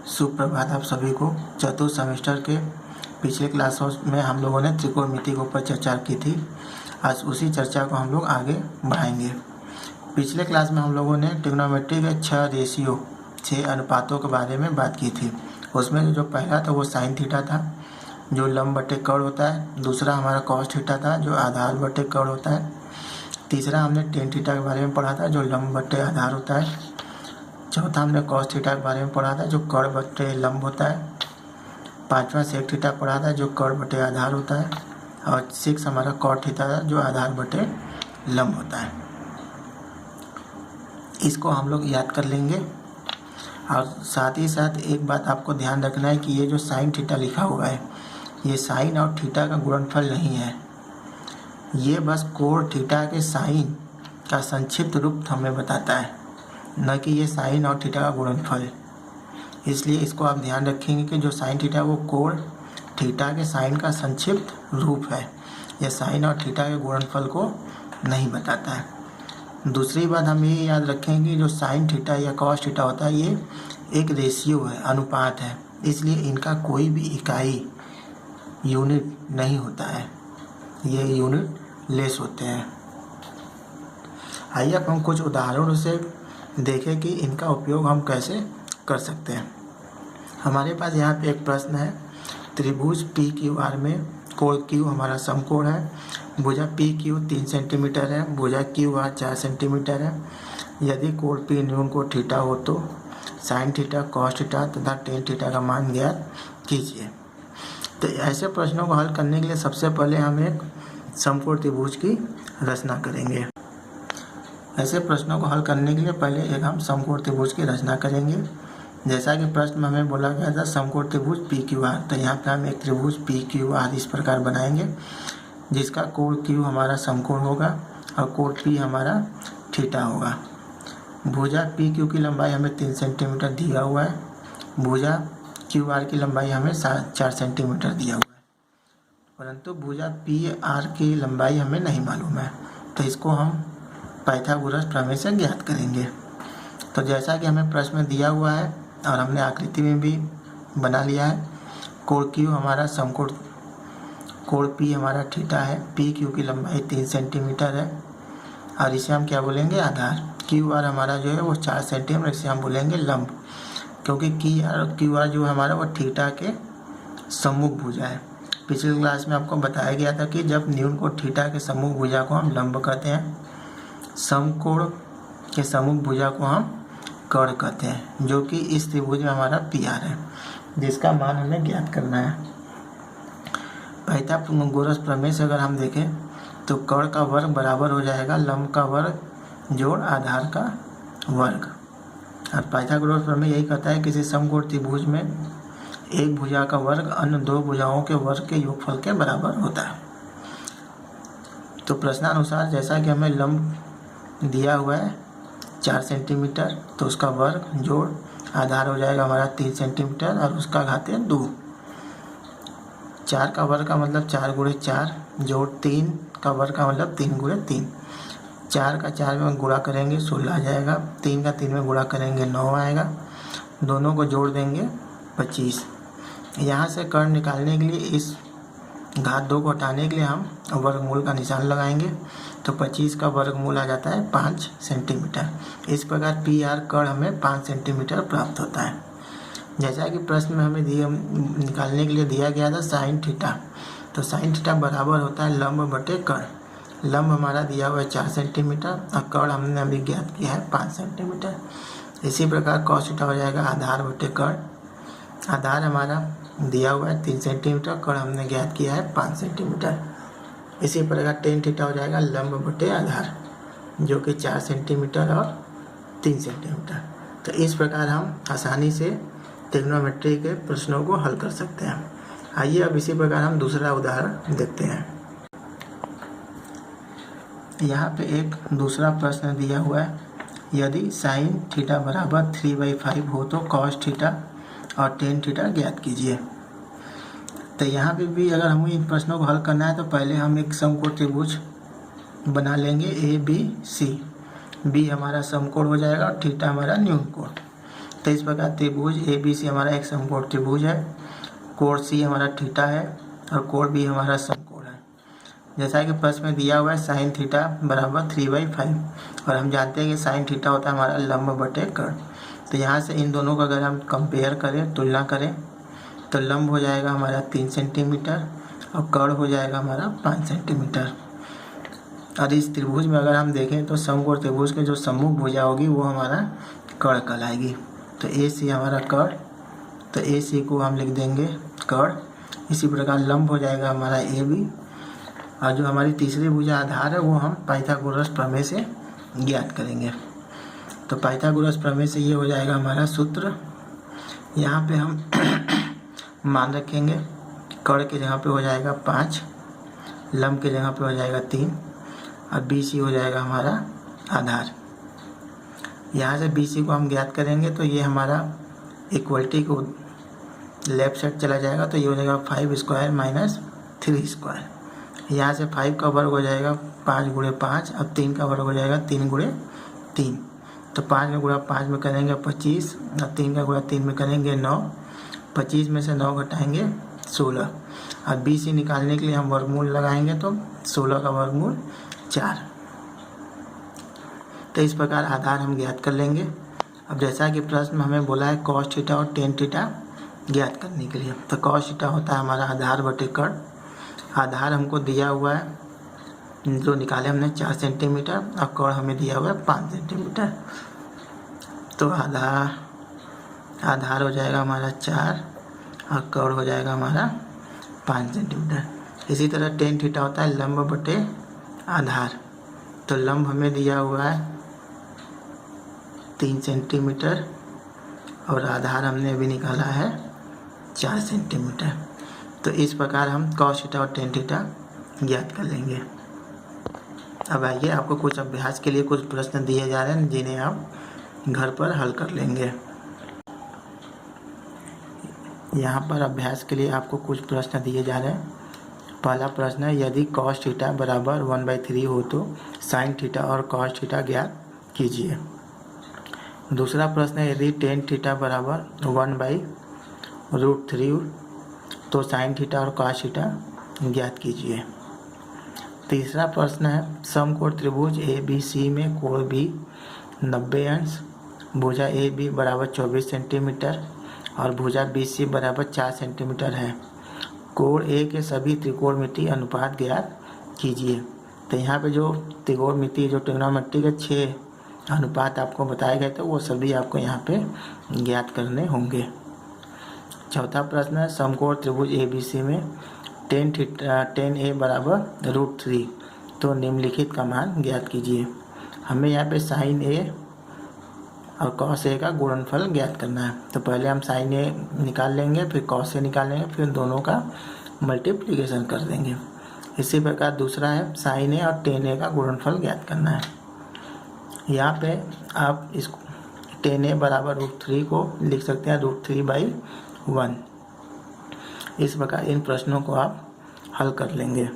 सुप्रभात आप सभी को। चतुर्थ सेमेस्टर के पिछले क्लासों में हम लोगों ने त्रिकोणमिति के ऊपर चर्चा की थी। आज उसी चर्चा को हम लोग आगे बढ़ाएंगे। पिछले क्लास में हम लोगों ने ट्रिग्नोमेट्री के 6 अनुपातों के बारे में बात की थी। उसमें जो पहला था वो साइन थीटा था, जो लंब बटे कर्ण होता है। दूसरा हमारा कॉस थीटा था, जो आधार बटे कर्ण होता है। तीसरा हमने टेन थीटा के बारे में पढ़ा था, जो लंब बटे आधार होता है। चौथा हमने कॉस थीटा के बारे में पढ़ा था, जो कर्ण बटे लंब होता है। पांचवा सेक थीटा पढ़ा था, जो कर्ण बटे आधार होता है। और 6 हमारा कॉट थीटा था, जो आधार बटे लंब होता है। इसको हम लोग याद कर लेंगे। और साथ ही साथ एक बात आपको ध्यान रखना है कि ये जो साइन थीटा लिखा हुआ है, ये साइन और थीटा का गुणनफल नहीं है। ये बस कोण थीटा के साइन का संक्षिप्त रूप हमें बताता है, न कि ये साइन और थीटा का गुणनफल। इसलिए इसको आप ध्यान रखेंगे कि जो साइन थीटा है वो कोण थीटा के साइन का संक्षिप्त रूप है। यह साइन और थीटा के गुणनफल को नहीं बताता है। दूसरी बात हम ये याद रखेंगे कि जो साइन थीटा या कॉस थीटा होता है, ये एक रेशियो है, अनुपात है। इसलिए इनका कोई भी इकाई यूनिट नहीं होता है, ये यूनिट लेस होते हैं। आइए अब हम कुछ उदाहरणों से देखें कि इनका उपयोग हम कैसे कर सकते हैं। हमारे पास यहाँ पे एक प्रश्न है। त्रिभुज पी क्यू आर में कोण क्यू हमारा समकोण है। भुजा पी क्यू 3 सेंटीमीटर है, भुजा क्यू आर 4 सेंटीमीटर है। यदि कोण पी न्यून को थीटा हो तो साइन थीटा, कॉस थीटा तथा टेन थीटा का मान ज्ञात कीजिए। तो ऐसे प्रश्नों को हल करने के लिए सबसे पहले हम एक समकोण त्रिभुज की रचना करेंगे। ऐसे प्रश्नों को हल करने के लिए पहले एक हम समकोण त्रिभुज की रचना करेंगे। जैसा कि प्रश्न में हमें बोला गया था समकोण त्रिभुज पी क्यू आर, तो यहाँ पे हम एक त्रिभुज पी क्यू आर इस प्रकार बनाएंगे, जिसका कोण क्यू हमारा समकोण होगा और कोण पी हमारा थीटा होगा। भुजा पी क्यू की लंबाई हमें 3 सेंटीमीटर दिया हुआ है। भुजा क्यू आर की लंबाई हमें 4 सेंटीमीटर दिया हुआ है, परंतु भुजा पी आर की लंबाई हमें नहीं मालूम है। तो इसको हम पाइथागोरस प्रमेय से ज्ञात करेंगे। तो जैसा कि हमें प्रश्न में दिया हुआ है और हमने आकृति में भी बना लिया है, कोण क्यू हमारा समकोण, कोण पी हमारा थीटा है। पी क्यू की लंबाई 3 सेंटीमीटर है और इसे हम क्या बोलेंगे, आधार। क्यू आर हमारा जो है वो 4 सेंटीमीटर, इसे हम बोलेंगे लंब, क्योंकि क्यू आर जो हमारा वो थीटा के सम्मुख भुजा है। पिछले क्लास में आपको बताया गया था कि जब न्यून को थीटा के सम्मुख भुजा को हम लंब कहते हैं, समकोण के सम्मुख भुजा को हम कर्ण कहते हैं, जो कि इस त्रिभुज में हमारा पी आर है, जिसका मान हमें ज्ञात करना है। पाइथागोरस प्रमेय से अगर हम देखें तो कर्ण का वर्ग बराबर हो जाएगा लंब का वर्ग जोड़ आधार का वर्ग। और पाइथागोरस प्रमेय यही कहता है किसी समकोण त्रिभुज में एक भुजा का वर्ग अन्य 2 भुजाओं के वर्ग के योगफल के बराबर होता है। तो प्रश्नानुसार जैसा कि हमें लंब दिया हुआ है 4 सेंटीमीटर, तो उसका वर्ग जोड़ आधार हो जाएगा हमारा 3 सेंटीमीटर और उसका घाते 2। 4 का वर्ग का मतलब 4 गुणे 4 जोड़ 3 का वर्ग का मतलब 3 गुणे 3। 4 का 4 में गुणा करेंगे 16 आ जाएगा। 3 का 3 में गुणा करेंगे 9 आएगा। दोनों को जोड़ देंगे 25। यहाँ से कर्ण निकालने के लिए इस घात 2 को हटाने के लिए हम वर्गमूल का निशान लगाएंगे, तो 25 का वर्गमूल आ जाता है 5 सेंटीमीटर। इस प्रकार पी आर कर्ण हमें 5 सेंटीमीटर प्राप्त होता है। जैसा कि प्रश्न में हमें निकालने के लिए दिया गया था साइन थीटा, तो साइन थीटा बराबर होता है लंब बटे कर्ण। लंब हमारा दिया हुआ है 4 सेंटीमीटर और कर्ण हमने अभी ज्ञात किया है 5 सेंटीमीटर। इसी प्रकार कॉस थीटा हो जाएगा आधार बटे कर्ण। आधार हमारा दिया हुआ है 3 सेंटीमीटर, कर्ण हमने ज्ञात किया है 5 सेंटीमीटर। इसी प्रकार टेन थीटा हो जाएगा लंब बटे आधार, जो कि 4 सेंटीमीटर और 3 सेंटीमीटर। तो इस प्रकार हम आसानी से ट्रिग्नोमेट्री के प्रश्नों को हल कर सकते हैं। आइए अब इसी प्रकार हम दूसरा उदाहरण देखते हैं। यहाँ पे एक दूसरा प्रश्न दिया हुआ है। यदि साइन थीटा बराबर 3/5 हो तो कॉस थीटा और टेन थीटा ज्ञात कीजिए। तो यहाँ पे भी अगर हमें इन प्रश्नों को हल करना है तो पहले हम एक समकोण त्रिभुज बना लेंगे ए बी सी। बी हमारा समकोण हो जाएगा और थीटा हमारा न्यून कोण। तो इस प्रकार त्रिभुज ABC हमारा एक समकोण त्रिभुज है, कोण C हमारा थीटा है और कोण B हमारा समकोण है। जैसा कि प्रश्न में दिया हुआ है साइन थीटा बराबर 3/5 और हम जानते हैं कि साइन थीटा होता है हमारा लंब बटे कर्ण। तो यहाँ से इन दोनों को अगर हम कंपेयर करें, तुलना करें, तो लंब हो जाएगा हमारा 3 सेंटीमीटर और कर्ण हो जाएगा हमारा 5 सेंटीमीटर। और इस त्रिभुज में अगर हम देखें तो समकोण त्रिभुज के जो सम्मुख भुजा होगी वो हमारा कर्ण कहलाएगी। तो AC हमारा कर्ण, तो AC को हम लिख देंगे कर्ण। इसी प्रकार लंब हो जाएगा हमारा AB और जो हमारी तीसरी भुजा आधार है वो हम पाइथागोरस प्रमेय से ज्ञात करेंगे। तो पाइथागोरस प्रमेय से ये हो जाएगा हमारा सूत्र। यहाँ पे हम मान रखेंगे, कर्ण के जगह पे हो जाएगा 5, लंब के जगह पे हो जाएगा 3 और BC हो जाएगा हमारा आधार। यहाँ से BC को हम ज्ञात करेंगे तो ये हमारा इक्वलिटी को लेफ्ट साइड चला जाएगा, तो ये हो जाएगा 5 स्क्वायर माइनस 3 स्क्वायर। यहाँ से 5 का वर्ग हो जाएगा 5 गुणे 5, अब 3 का वर्ग हो जाएगा 3 गुणे 3। तो 5 में गुणा 5 में करेंगे 25 और 3 का गुणा 3 में करेंगे 9। 25 में से 9 घटाएंगे 16 और BC निकालने के लिए हम वर्गमूल लगाएंगे तो 16 का वर्गमूल 4। तो इस प्रकार आधार हम ज्ञात कर लेंगे। अब जैसा कि प्रश्न में हमें बोला है cos थीटा और tan थीटा ज्ञात करने के लिए, तो cos थीटा होता है हमारा आधार बटे कर्ण। आधार हमको दिया हुआ है, जो निकाले हमने 4 सेंटीमीटर और कर्ण हमें दिया हुआ है 5 सेंटीमीटर। तो आधार हो जाएगा हमारा 4 और कर्ण हो जाएगा हमारा 5 सेंटीमीटर। इसी तरह tan थीटा होता है लंब बटे आधार। तो लंब हमें दिया हुआ है 3 सेंटीमीटर और आधार हमने अभी निकाला है 4 सेंटीमीटर। तो इस प्रकार हम cos थीटा और tan थीटा ज्ञात कर लेंगे। अब आइए आपको कुछ अभ्यास के लिए कुछ प्रश्न दिए जा रहे हैं जिन्हें आप घर पर हल कर लेंगे। यहाँ पर अभ्यास के लिए आपको कुछ प्रश्न दिए जा रहे हैं। पहला प्रश्न है, यदि cos थीटा बराबर 1/3 हो तो sin थीटा और cos थीटा ज्ञात कीजिए। दूसरा प्रश्न है, यदि tan थीटा बराबर 1/√3 तो sin थीटा और cos थीटा ज्ञात कीजिए। तीसरा प्रश्न है, समकोण त्रिभुज ABC में कोण B 90 अंश, भुजा AB बराबर 24 सेंटीमीटर और भुजा BC बराबर 4 सेंटीमीटर है। कोण A के सभी त्रिकोणमितीय अनुपात ज्ञात कीजिए। तो यहाँ पे जो त्रिकोणमितीय जो ट्रिग्नोमेट्री के 6 अनुपात आपको बताए गए थे वो सभी आपको यहाँ पे ज्ञात करने होंगे। चौथा प्रश्न है, समकोण त्रिभुज ABC में tan A बराबर √3 तो निम्नलिखित का मान ज्ञात कीजिए। हमें यहाँ पे sin A और cos A का गुणनफल ज्ञात करना है। तो पहले हम sin A निकाल लेंगे, फिर cos A निकाल लेंगे, फिर दोनों का मल्टीप्लिकेशन कर देंगे। इसी प्रकार दूसरा है sin A और tan A का गुणनफल ज्ञात करना है। यहाँ पे आप इस tan A बराबर √3 को लिख सकते हैं √3/1। इस प्रकार इन प्रश्नों को आप हल कर लेंगे।